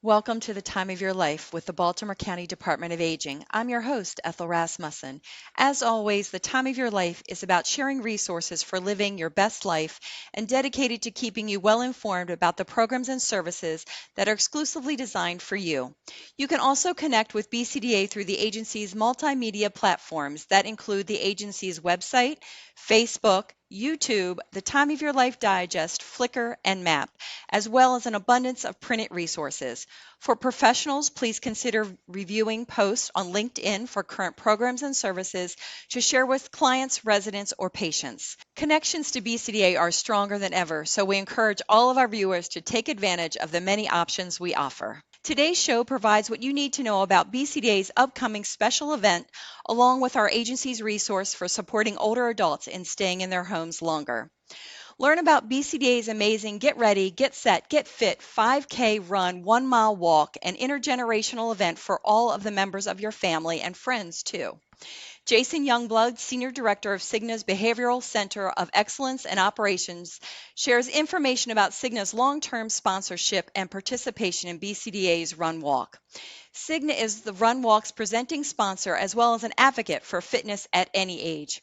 Welcome to the Time of Your Life with the Baltimore County Department of Aging. I'm your host, Ethel Rasmussen. As always, the Time of Your Life is about sharing resources for living your best life and dedicated to keeping you well informed about the programs and services that are exclusively designed for you. You can also connect with BCDA through the agency's multimedia platforms that include the agency's website, Facebook, YouTube, the Time of Your Life Digest, Flickr, and Map, as well as an abundance of printed resources. For professionals, please consider reviewing posts on LinkedIn for current programs and services to share with clients, residents, or patients. Connections to BCDA are stronger than ever, so we encourage all of our viewers to take advantage of the many options we offer. Today's show provides what you need to know about BCDA's upcoming special event, along with our agency's resource for supporting older adults in staying in their homes longer. Learn about BCDA's amazing Get Ready, Get Set, Get Fit 5K run, 1 mile walk, an intergenerational event for all of the members of your family and friends, too. Jason Youngblood, Senior Director of Cigna's Behavioral Center of Excellence and Operations, shares information about Cigna's long-term sponsorship and participation in BCDA's Run Walk. Cigna is the Run Walk's presenting sponsor as well as an advocate for fitness at any age.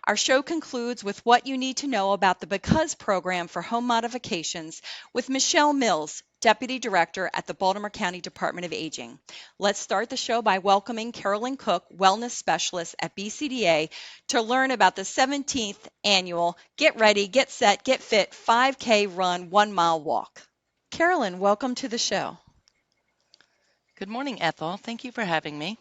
Our show concludes with what you need to know about the Because program for home modifications with Michelle Mills, Deputy Director at the Baltimore County Department of Aging. Let's start the show by welcoming Carolyn Cook, Wellness Specialist at BCDA, to learn about the 17th annual Get Ready, Get Set, Get Fit 5K Run 1 Mile Walk. Carolyn, welcome to the show. Good morning, Ethel. Thank you for having me.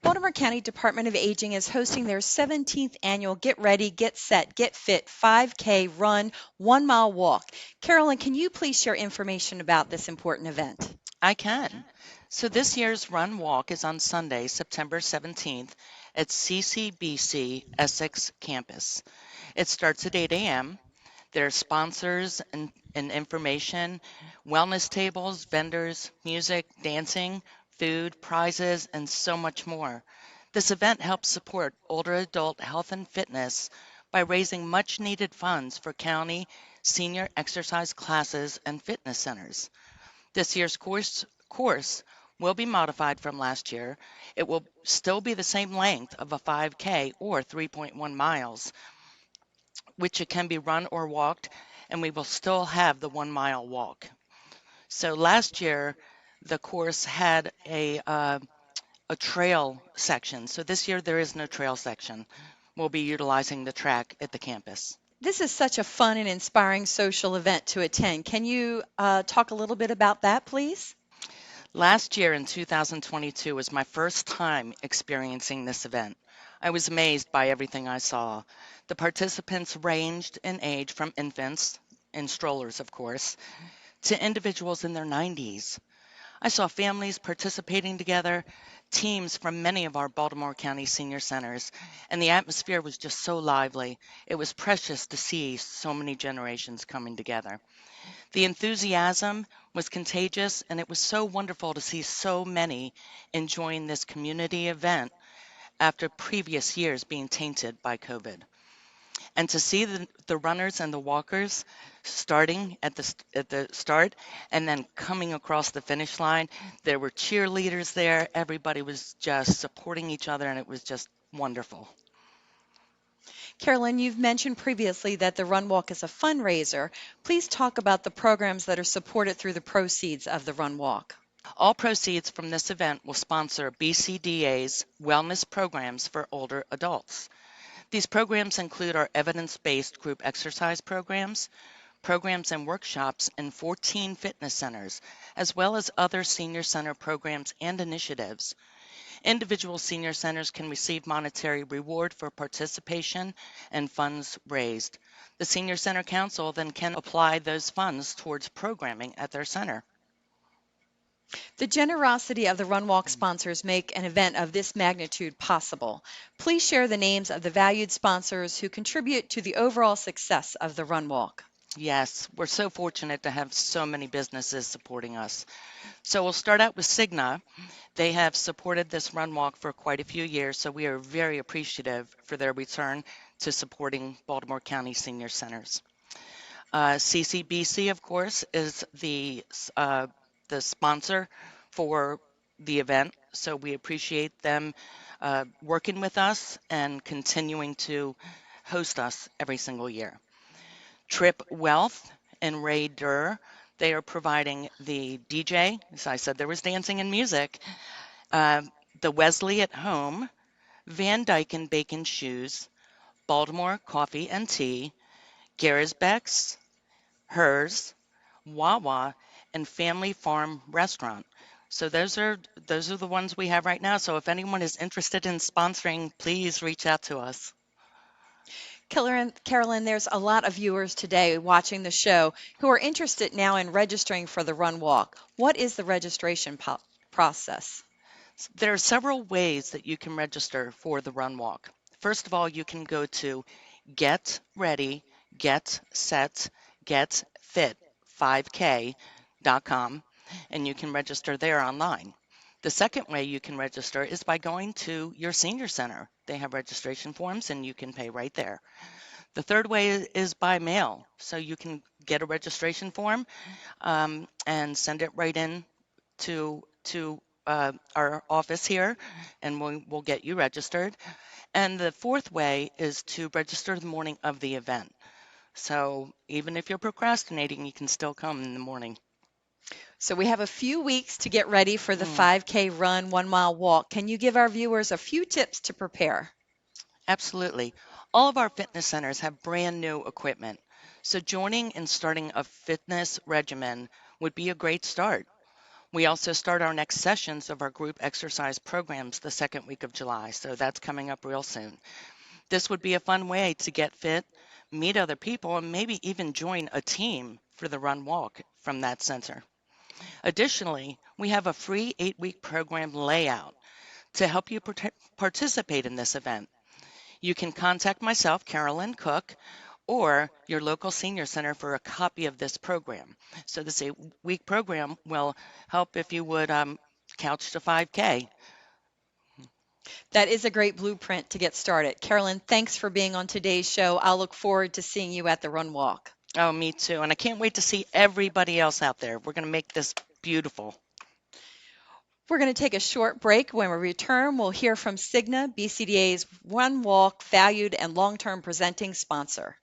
Baltimore County Department of Aging is hosting their 17th annual Get Ready, Get Set, Get Fit 5K Run 1 Mile Walk. Carolyn, can you please share information about this important event? I can. So this year's Run Walk is on Sunday, September 17th at CCBC Essex campus. It starts at 8 a.m. There are sponsors and information, wellness tables, vendors, music, dancing, food, prizes, and so much more. This event helps support older adult health and fitness by raising much needed funds for county senior exercise classes and fitness centers. This year's course will be modified from last year. It will still be the same length of a 5K or 3.1 miles, which it can be run or walked, and we will still have the 1 mile walk. So last year, the course had a trail section. So this year there is no trail section. We'll be utilizing the track at the campus. This is such a fun and inspiring social event to attend. Can you talk a little bit about that, please? Last year in 2022 was my first time experiencing this event. I was amazed by everything I saw. The participants ranged in age from infants, in strollers of course, to individuals in their 90s. I saw families participating together, teams from many of our Baltimore County senior centers, and the atmosphere was just so lively. It was precious to see so many generations coming together. The enthusiasm was contagious, and it was so wonderful to see so many enjoying this community event after previous years being tainted by COVID. And to see the runners and the walkers starting at the start and then coming across the finish line, there were cheerleaders there. Everybody was just supporting each other, and it was just wonderful. Carolyn, you've mentioned previously that the Run Walk is a fundraiser. Please talk about the programs that are supported through the proceeds of the Run Walk. All proceeds from this event will sponsor BCDA's wellness programs for older adults. These programs include our evidence-based group exercise programs and workshops in 14 fitness centers, as well as other senior center programs and initiatives. Individual senior centers can receive monetary reward for participation and funds raised. The Senior Center Council then can apply those funds towards programming at their center. The generosity of the Run Walk sponsors make an event of this magnitude possible. Please share the names of the valued sponsors who contribute to the overall success of the Run Walk. Yes, we're so fortunate to have so many businesses supporting us. So we'll start out with Cigna. They have supported this Run Walk for quite a few years, so we are very appreciative for their return to supporting Baltimore County senior centers. CCBC, of course, is the the sponsor for the event. So we appreciate them working with us and continuing to host us every single year. Trip Wealth and Ray Durr, they are providing the DJ. As I said, there was dancing and music. Uh, the Wesley at Home, Van Dyke and Bacon Shoes, Baltimore Coffee and Tea, Garisbeck's, Hers, Wawa, and Family Farm Restaurant. So those are the ones we have right now. So if anyone is interested in sponsoring, please reach out to us. Carolyn, there's a lot of viewers today watching the show who are interested now in registering for the Run Walk. What is the registration process? There are several ways that you can register for the Run Walk. First of all, you can go to Get Ready, Get Set, Get Fit 5K.com, and you can register there online. The second way you can register is by going to your senior center. They have registration forms and you can pay right there. The third way is by mail. So you can get a registration form and send it right in to our office here, and we'll get you registered. And the fourth way is to register the morning of the event. So even if you're procrastinating, you can still come in the morning. So we have a few weeks to get ready for the 5K run, 1 mile walk. Can you give our viewers a few tips to prepare? Absolutely. All of our fitness centers have brand new equipment. So joining and starting a fitness regimen would be a great start. We also start our next sessions of our group exercise programs the second week of July. So that's coming up real soon. This would be a fun way to get fit, meet other people, and maybe even join a team for the Run Walk from that center. Additionally, we have a free 8-week program layout to help you participate in this event. You can contact myself, Carolyn Cook, or your local senior center for a copy of this program. So this 8-week program will help if you would couch to 5K. That is a great blueprint to get started. Carolyn, thanks for being on today's show. I'll look forward to seeing you at the Run Walk. Oh, me too. And I can't wait to see everybody else out there. We're going to make this beautiful. We're going to take a short break. When we return, we'll hear from Cigna, BCDA's Run Walk valued and long-term presenting sponsor.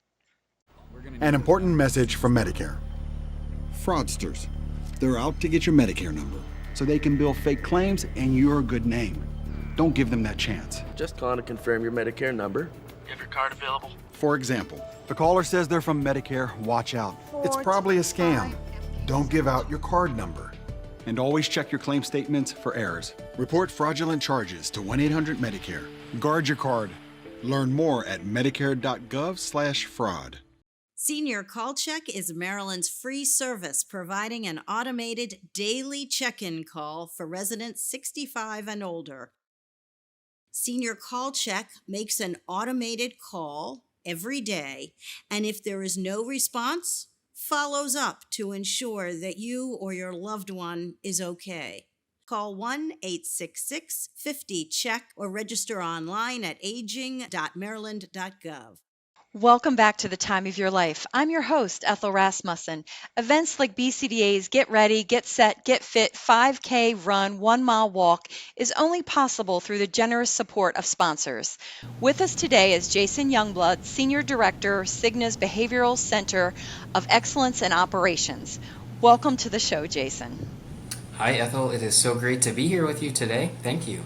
An important message from Medicare. Fraudsters. They're out to get your Medicare number so they can bill fake claims and your good name. Don't give them that chance. Just calling to confirm your Medicare number. You have your card available? For example, the caller says they're from Medicare. Watch out. It's probably a scam. Don't give out your card number. And always check your claim statements for errors. Report fraudulent charges to 1-800-MEDICARE. Guard your card. Learn more at medicare.gov/fraud. Senior Call Check is Maryland's free service providing an automated daily check-in call for residents 65 and older. Senior Call Check makes an automated call every day, and if there is no response, follows up to ensure that you or your loved one is okay. Call 1-866-50-CHECK or register online at aging.maryland.gov. Welcome back to the Time of Your Life. I'm your host, Ethel Rasmussen. Events like BCDA's Get Ready, Get Set, Get Fit 5K Run, 1 Mile Walk is only possible through the generous support of sponsors. With us today is Jason Youngblood, Senior Director, Cigna's Behavioral Center of Excellence and Operations. Welcome to the show, Jason. Hi, Ethel. It is so great to be here with you today. Thank you.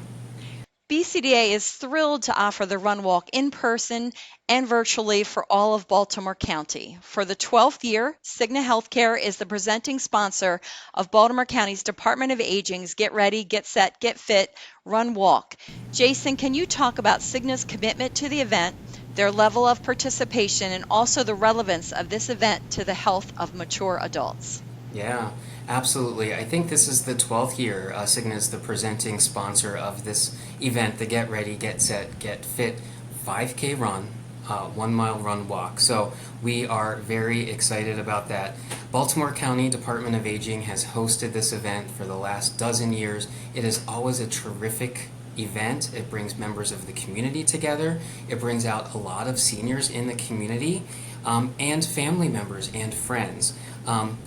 BCDA is thrilled to offer the Run Walk in person and virtually for all of Baltimore County. For the 12th year, Cigna Healthcare is the presenting sponsor of Baltimore County's Department of Aging's Get Ready, Get Set, Get Fit, Run Walk. Jason, can you talk about Cigna's commitment to the event, their level of participation, and also the relevance of this event to the health of mature adults? Yeah, absolutely. I think this is the 12th year Cigna is the presenting sponsor of this event, the Get Ready, Get Set, Get Fit 5K Run, 1 Mile Run Walk. So we are very excited about that. Baltimore County Department of Aging has hosted this event for the last dozen years. It is always a terrific event. It brings members of the community together. It brings out a lot of seniors in the community and family members and friends.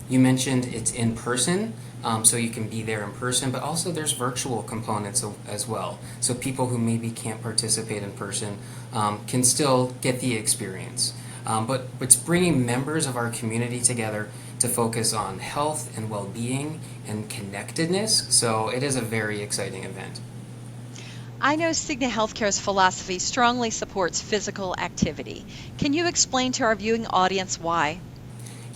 You mentioned it's in person. so you can be there in person, but also there's virtual components as well. So people who maybe can't participate in person can still get the experience. But it's bringing members of our community together to focus on health and well-being and connectedness. So it is a very exciting event. I know Cigna Healthcare's philosophy strongly supports physical activity. Can you explain to our viewing audience why?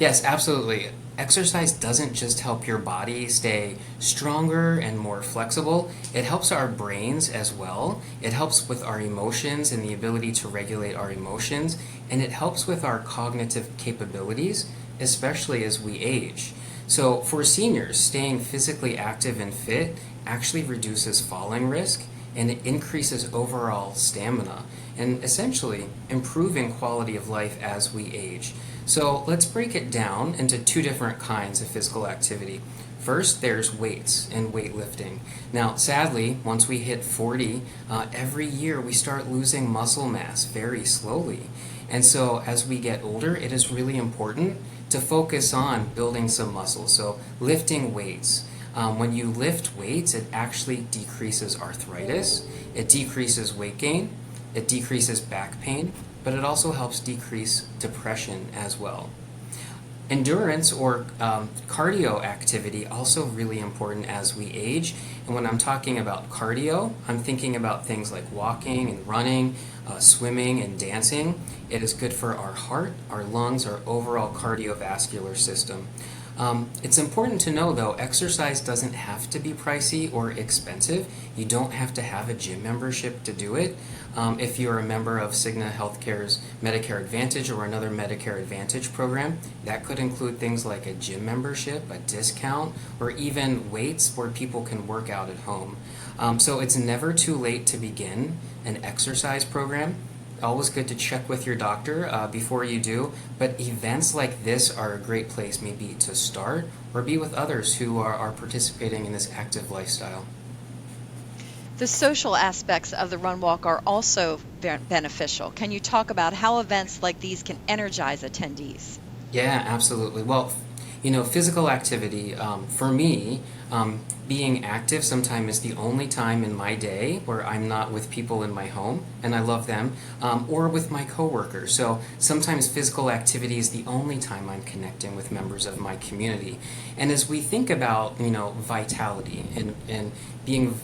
Yes, absolutely. Exercise doesn't just help your body stay stronger and more flexible, it helps our brains as well. It helps with our emotions and the ability to regulate our emotions, and it helps with our cognitive capabilities, especially as we age. So for seniors, staying physically active and fit actually reduces falling risk, and it increases overall stamina, and essentially improving quality of life as we age. So let's break it down into two different kinds of physical activity. First, there's weights and weightlifting. Now, sadly, once we hit 40, every year we start losing muscle mass very slowly. And so as we get older, it is really important to focus on building some muscle. So lifting weights. When you lift weights, it actually decreases arthritis, it decreases weight gain, it decreases back pain, but it also helps decrease depression as well. Endurance or cardio activity also really important as we age. And when I'm talking about cardio, I'm thinking about things like walking and running, swimming and dancing. It is good for our heart, our lungs, our overall cardiovascular system. It's important to know, though, exercise doesn't have to be pricey or expensive. You don't have to have a gym membership to do it. If you're a member of Cigna Healthcare's Medicare Advantage or another Medicare Advantage program, that could include things like a gym membership, a discount, or even weights where people can work out at home. So it's never too late to begin an exercise program. Always good to check with your doctor before you do, but events like this are a great place maybe to start or be with others who are participating in this active lifestyle. The social aspects of the run walk are also beneficial. Can you talk about how events like these can energize attendees? Yeah, absolutely. Well, physical activity, for me, being active sometimes is the only time in my day where I'm not with people in my home, and I love them, or with my coworkers. So sometimes physical activity is the only time I'm connecting with members of my community. And as we think about, vitality and being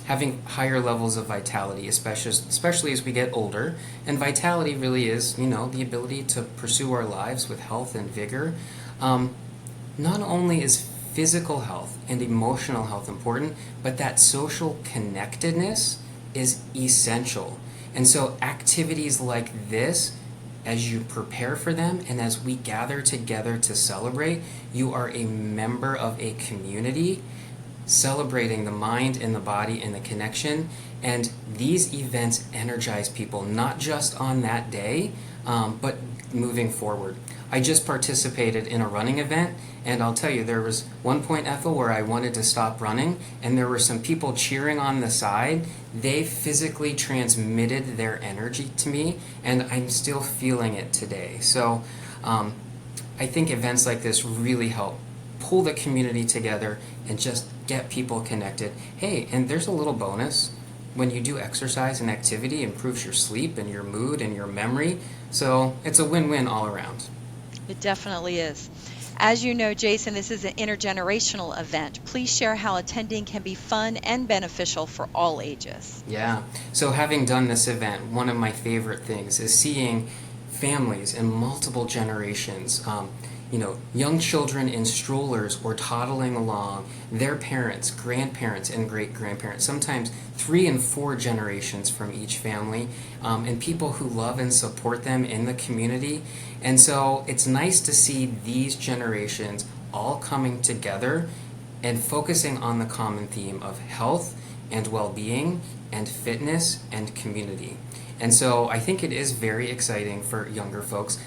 having higher levels of vitality, especially as we get older, and vitality really is, the ability to pursue our lives with health and vigor. Not only is physical health and emotional health important, but that social connectedness is essential. And so activities like this, as you prepare for them and as we gather together to celebrate, you are a member of a community celebrating the mind and the body and the connection. And these events energize people, not just on that day, but moving forward. I just participated in a running event, and I'll tell you, there was one point, Ethel, where I wanted to stop running, and there were some people cheering on the side. They physically transmitted their energy to me, and I'm still feeling it today. So I think events like this really help pull the community together and just get people connected. Hey, and there's a little bonus. When you do exercise and activity, it improves your sleep and your mood and your memory. So it's a win-win all around. It definitely is. As you know, Jason, this is an intergenerational event. Please share how attending can be fun and beneficial for all ages. Yeah. So having done this event, one of my favorite things is seeing families in multiple generations, young children in strollers or toddling along, their parents, grandparents, and great-grandparents, sometimes 3 and 4 generations from each family, and people who love and support them in the community. And so it's nice to see these generations all coming together and focusing on the common theme of health and well-being and fitness and community. And so I think it is very exciting for younger folks.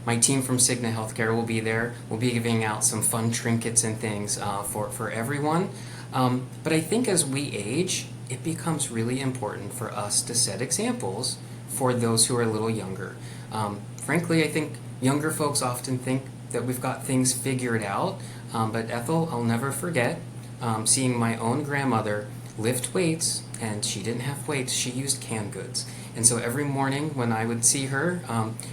My team from Cigna Healthcare will be there. We'll be giving out some fun trinkets and things for everyone. But I think as we age, it becomes really important for us to set examples for those who are a little younger. Frankly, I think younger folks often think that we've got things figured out, But Ethel, I'll never forget seeing my own grandmother lift weights, and she didn't have weights, she used canned goods. And so every morning when I would see her,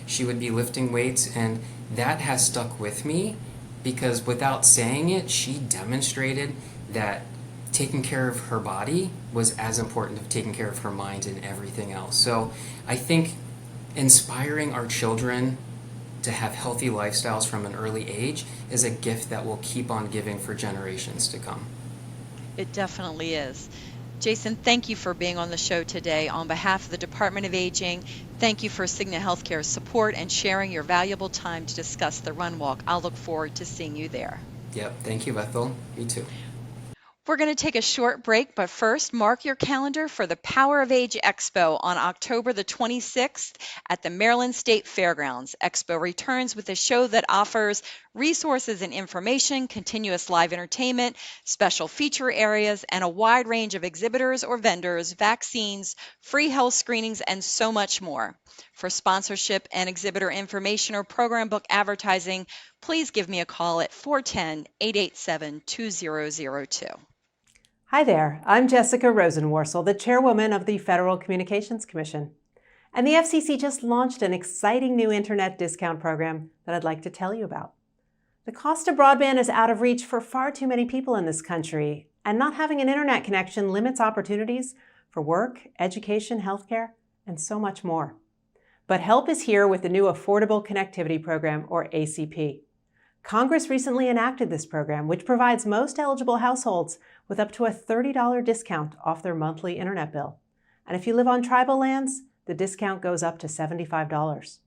she would be lifting weights, and that has stuck with me because without saying it, she demonstrated that taking care of her body was as important as taking care of her mind and everything else. So I think inspiring our children to have healthy lifestyles from an early age is a gift that will keep on giving for generations to come. It definitely is. Jason, thank you for being on the show today. On behalf of the Department of Aging, thank you for Cigna Healthcare's support and sharing your valuable time to discuss the Run Walk. I'll look forward to seeing you there. Yep, thank you, Ethel. Me too. We're going to take a short break, but first, mark your calendar for the Power of Age Expo on October the 26th at the Maryland State Fairgrounds. Expo returns with a show that offers resources and information, continuous live entertainment, special feature areas, and a wide range of exhibitors or vendors, vaccines, free health screenings, and so much more. For sponsorship and exhibitor information or program book advertising, please give me a call at 410-887-2002. Hi there, I'm Jessica Rosenworcel, the chairwoman of the Federal Communications Commission. And the FCC just launched an exciting new internet discount program that I'd like to tell you about. The cost of broadband is out of reach for far too many people in this country, and not having an internet connection limits opportunities for work, education, healthcare, and so much more. But help is here with the new Affordable Connectivity Program, or ACP. Congress recently enacted this program, which provides most eligible households with up to a $30 discount off their monthly internet bill. And if you live on tribal lands, the discount goes up to $75.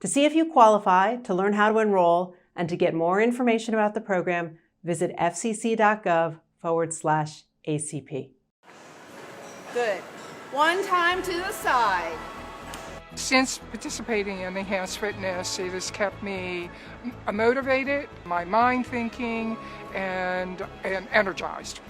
To see if you qualify, to learn how to enroll, and to get more information about the program, visit fcc.gov/ACP. Good. One time to the side. Since participating in Enhanced Fitness, it has kept me motivated, my mind thinking, and energized.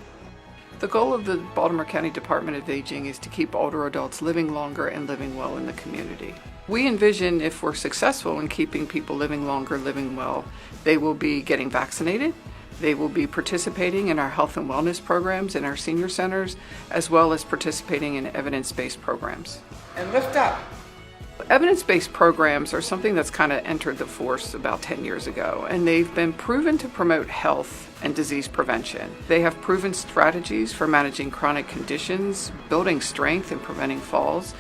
The goal of the Baltimore County Department of Aging is to keep older adults living longer and living well in the community. We envision if we're successful in keeping people living longer, living well, they will be getting vaccinated, they will be participating in our health and wellness programs in our senior centers, as well as participating in evidence-based programs. And lift up. Evidence-based programs are something that's kind of entered the force about 10 years ago, and they've been proven to promote health and disease prevention. They have proven strategies for managing chronic conditions, building strength, and preventing falls.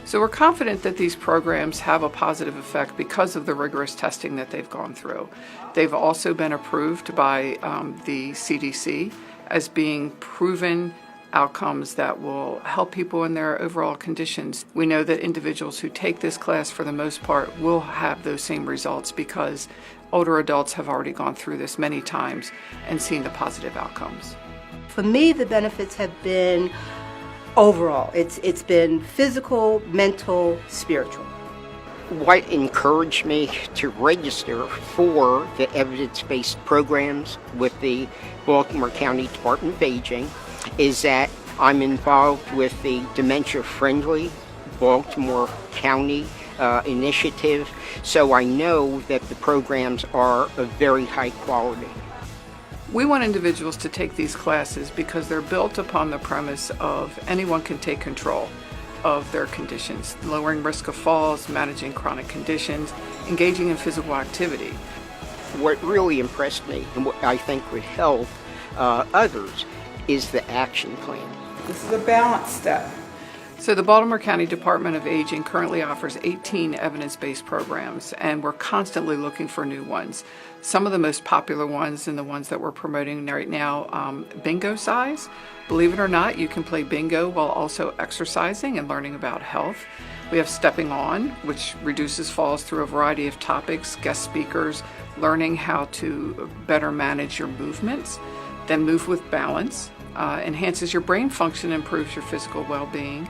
So we're confident that these programs have a positive effect because of the rigorous testing that they've gone through. They've also been approved by the CDC as being proven outcomes that will help people in their overall conditions. We know that individuals who take this class for the most part will have those same results because older adults have already gone through this many times and seen the positive outcomes. For me, the benefits have been overall. It's been physical, mental, spiritual. What encouraged me to register for the evidence-based programs with the Baltimore County Department of Aging is that I'm involved with the Dementia-Friendly Baltimore County initiative, so I know that the programs are of very high quality. We want individuals to take these classes because they're built upon the premise of anyone can take control of their conditions, lowering risk of falls, managing chronic conditions, engaging in physical activity. What really impressed me and what I think would help others is the action plan. This is a balance step. So the Baltimore County Department of Aging currently offers 18 evidence-based programs, and we're constantly looking for new ones. Some of the most popular ones and the ones that we're promoting right now, bingo size. Believe it or not, you can play bingo while also exercising and learning about health. We have Stepping On, which reduces falls through a variety of topics, guest speakers, learning how to better manage your movements. Then Move with Balance, enhances your brain function, improves your physical well-being.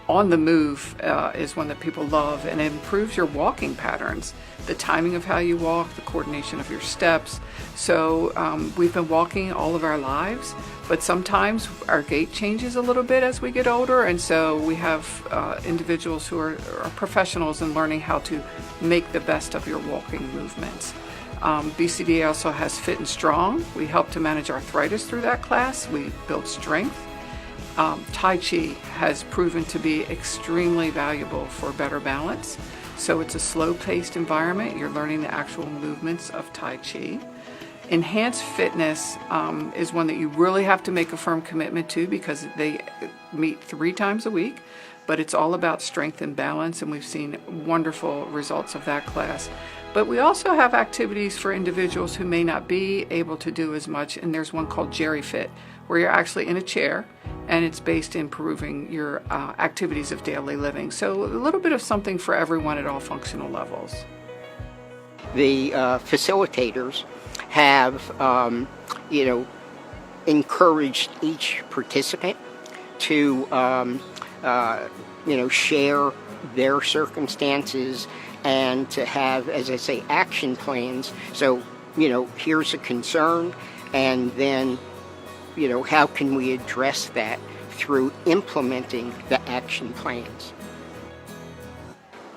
On the Move is one that people love, and it improves your walking patterns, the timing of how you walk, the coordination of your steps. So we've been walking all of our lives, but sometimes our gait changes a little bit as we get older, and so we have individuals who are professionals in learning how to make the best of your walking movements. BCDA also has Fit and Strong. We help to manage arthritis through that class. We build strength. Tai Chi has proven to be extremely valuable for better balance. So it's a slow-paced environment. You're learning the actual movements of Tai Chi. Enhanced Fitness is one that you really have to make a firm commitment to because they meet 3 times a week, but it's all about strength and balance, and we've seen wonderful results of that class. But we also have activities for individuals who may not be able to do as much, and there's one called Jerry Fit, where you're actually in a chair, and it's based in improving your activities of daily living. So a little bit of something for everyone at all functional levels. The facilitators have, encouraged each participant to, share their circumstances and to have, as I say, action plans. So, here's a concern, and then, how can we address that through implementing the action plans?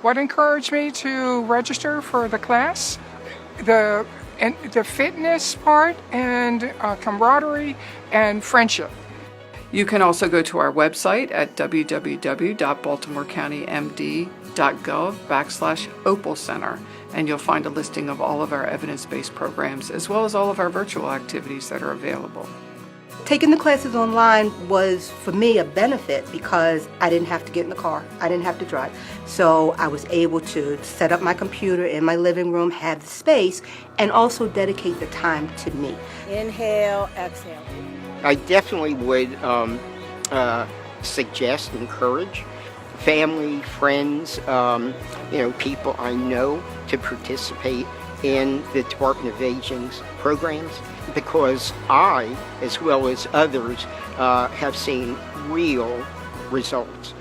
What encouraged me to register for the class? The fitness part and camaraderie and friendship. You can also go to our website at www.baltimorecountymd.gov/Opal Center, and you'll find a listing of all of our evidence-based programs as well as all of our virtual activities that are available. Taking the classes online was, for me, a benefit because I didn't have to get in the car. I didn't have to drive. So I was able to set up my computer in my living room, have the space, and also dedicate the time to me. Inhale, exhale. I definitely would suggest, encourage family, friends, people I know to participate in the Department of Aging's programs, because I, as well as others, have seen real results.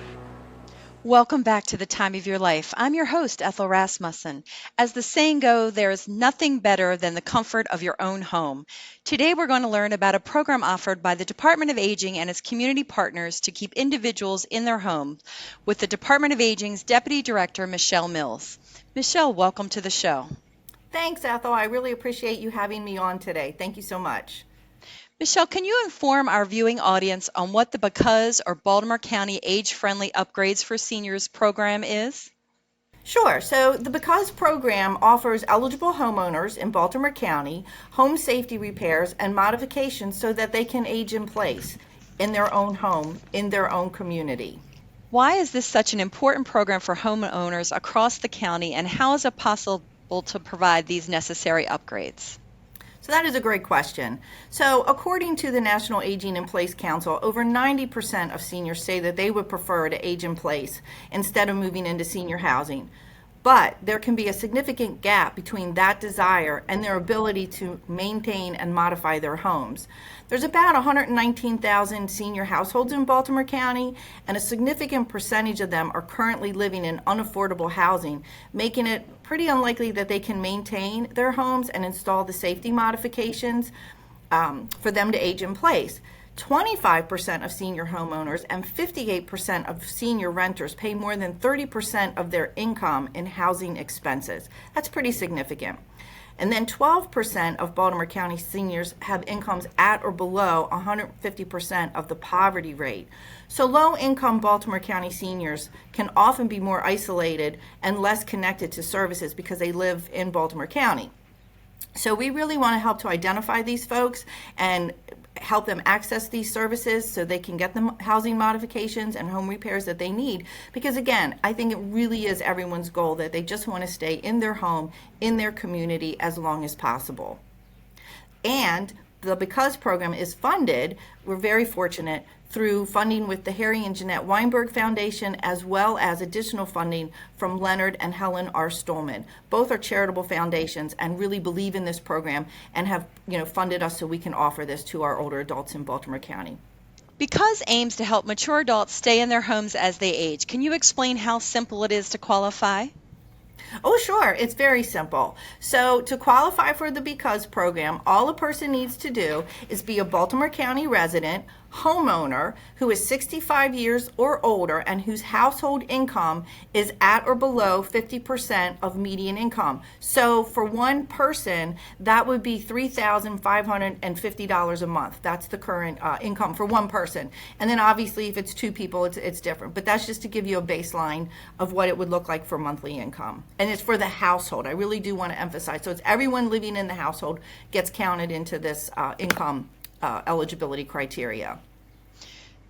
Welcome back to The Time of Your Life. I'm your host, Ethel Rasmussen. As the saying goes, there is nothing better than the comfort of your own home. Today we're going to learn about a program offered by the Department of Aging and its community partners to keep individuals in their homes with the Department of Aging's Deputy Director, Michelle Mills. Michelle, welcome to the show. Thanks, Ethel. I really appreciate you having me on today. Thank you so much. Michelle, can you inform our viewing audience on what the BCAUSE or Baltimore County Age-Friendly Upgrades for Seniors program is? Sure. So the BCAUSE program offers eligible homeowners in Baltimore County home safety repairs and modifications so that they can age in place in their own home, in their own community. Why is this such an important program for homeowners across the county, and how is it possible to provide these necessary upgrades? So that is a great question. So according to the National Aging in Place Council, over 90% of seniors say that they would prefer to age in place instead of moving into senior housing. But there can be a significant gap between that desire and their ability to maintain and modify their homes. There's about 119,000 senior households in Baltimore County, and a significant percentage of them are currently living in unaffordable housing, making it pretty unlikely that they can maintain their homes and install the safety modifications for them to age in place. 25% of senior homeowners and 58% of senior renters pay more than 30% of their income in housing expenses. That's pretty significant. And then 12% of Baltimore County seniors have incomes at or below 150% of the poverty rate. So low-income Baltimore County seniors can often be more isolated and less connected to services because they live in Baltimore County. So we really want to help to identify these folks and help them access these services so they can get the housing modifications and home repairs that they need. Because again, I think it really is everyone's goal that they just want to stay in their home, in their community as long as possible. And the BCAUSE program is funded, we're very fortunate, through funding with the Harry and Jeanette Weinberg Foundation, as well as additional funding from Leonard and Helen R. Stolman. Both are charitable foundations and really believe in this program and have funded us so we can offer this to our older adults in Baltimore County. BCAUSE aims to help mature adults stay in their homes as they age. Can you explain how simple it is to qualify? Oh, sure. It's very simple. So, to qualify for the Because program, all a person needs to do is be a Baltimore County resident, homeowner who is 65 years or older and whose household income is at or below 50% of median income. So, for one person, that would be $3,550 a month. That's the current income for one person. And then, obviously, if it's two people, it's different. But that's just to give you a baseline of what it would look like for monthly income. And it's for the household. I really do want to emphasize. So, it's everyone living in the household gets counted into this income eligibility criteria.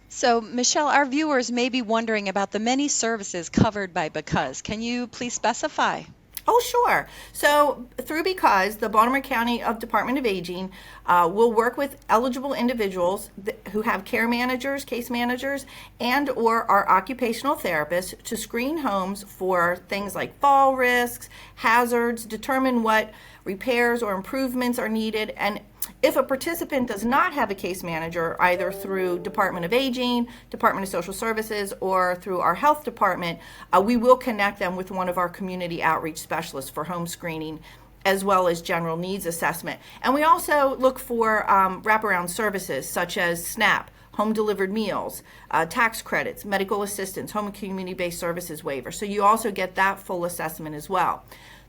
So, Michelle, our viewers may be wondering about the many services covered by Because. Can you please specify? Oh, sure. So through Because, the Baltimore County Department of Aging will work with eligible individuals who have care managers, case managers, and or our occupational therapists to screen homes for things like fall risks, hazards, determine what repairs or improvements are needed, and if a participant does not have a case manager, either through Department of Aging, Department of Social Services, or through our health department, we will connect them with one of our community outreach specialists for home screening, as well as general needs assessment. And we also look for wraparound services such as SNAP, home delivered meals, tax credits, medical assistance, home and community-based services waiver. So you also get that full assessment as well.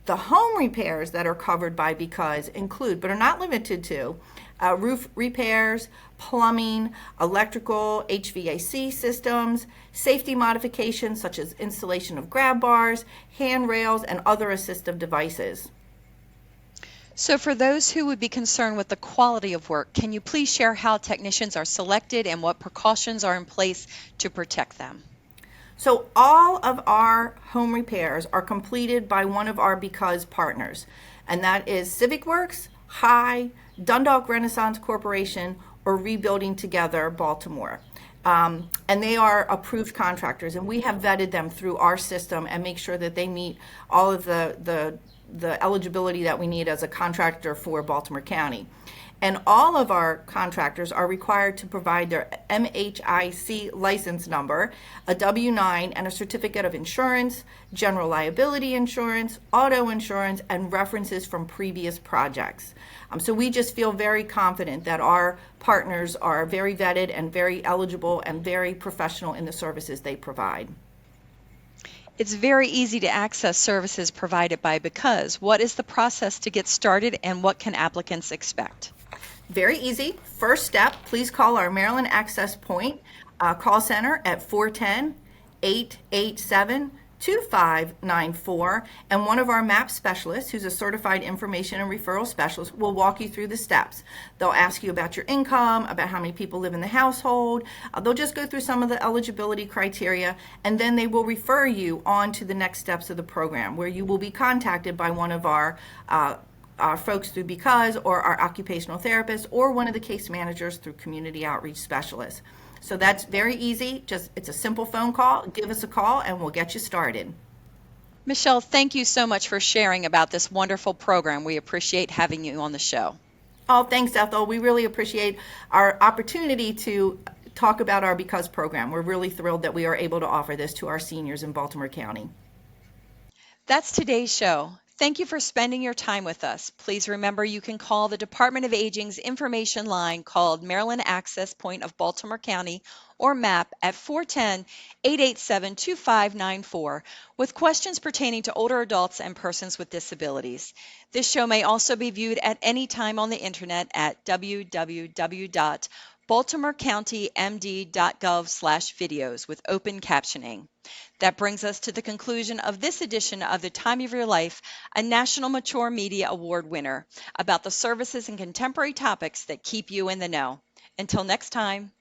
The home repairs that are covered by Because include, but are not limited to, roof repairs, plumbing, electrical, HVAC systems, safety modifications such as installation of grab bars, handrails, and other assistive devices. So for those who would be concerned with the quality of work, can you please share how technicians are selected and what precautions are in place to protect them? So all of our home repairs are completed by one of our Because partners, and that is Civic Works, High, Dundalk Renaissance Corporation, or Rebuilding Together Baltimore. And they are approved contractors, and we have vetted them through our system and make sure that they meet all of the eligibility that we need as a contractor for Baltimore County. And all of our contractors are required to provide their MHIC license number, a W-9, and a certificate of insurance, general liability insurance, auto insurance, and references from previous projects. So we just feel very confident that our partners are very vetted and very eligible and very professional in the services they provide. It's very easy to access services provided by Because. What is the process to get started and what can applicants expect? Very easy. First step, please call our Maryland Access Point call center at 410-887-2594, and one of our MAP specialists, who's a certified information and referral specialist, will walk you through the steps. They'll ask you about your income, about how many people live in the household. They'll just go through some of the eligibility criteria, and then they will refer you on to the next steps of the program, where you will be contacted by one of our folks through Because, or our occupational therapist, or one of the case managers through community outreach specialists. So that's very easy. It's a simple phone call. Give us a call and we'll get you started. Michelle, thank you so much for sharing about this wonderful program. We appreciate having you on the show. Oh, thanks, Ethel. We really appreciate our opportunity to talk about our Because program. We're really thrilled that we are able to offer this to our seniors in Baltimore County. That's today's show. Thank you for spending your time with us. Please remember you can call the Department of Aging's information line called Maryland Access Point of Baltimore County, or MAP, at 410-887-2594 with questions pertaining to older adults and persons with disabilities. This show may also be viewed at any time on the internet at www.baltimorecountymd.gov/videos with open captioning. That brings us to the conclusion of this edition of The Time of Your Life, a National Mature Media Award winner, about the services and contemporary topics that keep you in the know. Until next time.